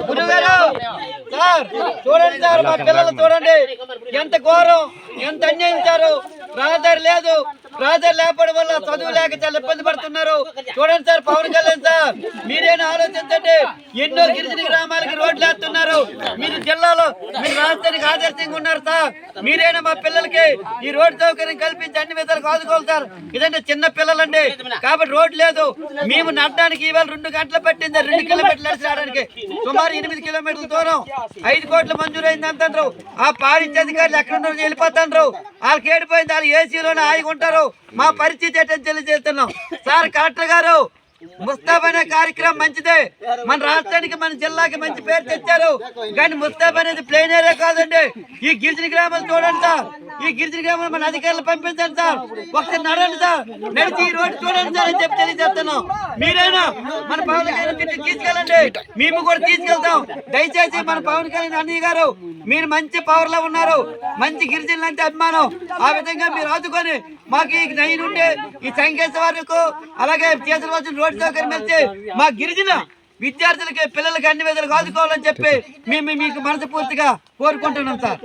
గురుగారు సార్ చూడండి సార్, మా పిల్లలు చూడండి ఎంత ఘోరం, ఎంత అన్యాయించారు. రహదారి లేదు, రహదారి లేకపోవడం వల్ల చదువు లేక చాలా ఇబ్బంది పడుతున్నారు. చూడండి సార్, పవన్ కళ్యాణ్ సార్ మీరేనా ఆలోచించండి. ఎన్నో గిరిజన గ్రామాలకి రోడ్లు వేస్తున్నారు. మీరు జిల్లాలో మీరు రాష్ట్రానికి ఆదర్శంగా ఉన్నారు సార్. మీరైనా మా పిల్లలకి ఈ రోడ్డు సౌకర్యం కల్పించి అన్ని విధాలకు ఆదుకోవాలి సార్. ఇదంటే చిన్న పిల్లలండి కాబట్టి రోడ్డు లేదు. మేము నడడానికి ఇవాళ 2 గంటలు పట్టింది. 2 కిలోమీటర్లు నడిచి రావడానికి సుమారు 8 కిలోమీటర్ల దూరం. 5 కోట్లు మంజూరైంది అంటారు. ఆ పాలించే అధికారులు ఎక్కడ వెళ్ళిపోతాండ్రు. వాళ్ళకి ఏడిపోయింది, వాళ్ళు ఏసీలోనే ఆగిపోంటారు. మా పరిస్థితి ఏంటని తెలియజేస్తున్నాం సార్. కలెక్టర్ గారు ముస్తాబ్ అనే కార్యక్రమం మంచిదే, మన రాష్ట్రానికి మన జిల్లాకి మంచి పేరు తెచ్చారు. కానీ ముస్తాబ్ అనేది ప్లేన్ ఏరియా కాదండి. ఈ గిరిజన గ్రామాలు చూడండి సార్, ఈ గిరిజన గ్రామాలు మన అధికారులు పంపించండి సార్. ఒకసారి నడవండి సార్, నడిచి ఈ రోడ్డు చూడండి సార్ అని చెప్పి తెలియజేస్తున్నాం. మీరైనా మన పవన్ కళ్యాణ్ తీసుకెళ్ళండి, మేము కూడా తీసుకెళ్తాం. దయచేసి మన పవన్ కళ్యాణ్ అన్నయ్య గారు మీరు మంచి పవర్ లో ఉన్నారు, మంచి గిరిజనులు అంటే అభిమానం. ఆ విధంగా మీరు ఆదుకొని మాకు ఈ నై నుండి ఈ సంకేశ్వర వరకు అలాగే చేసిన వచ్చిన రోడ్డు సౌకర్యం ఇచ్చి మా గిరిజన విద్యార్థులకి పిల్లలకి అన్ని విధాలుగా ఆదుకోవాలని చెప్పి మేము మీకు మనస్ఫూర్తిగా కోరుకుంటున్నాం సార్.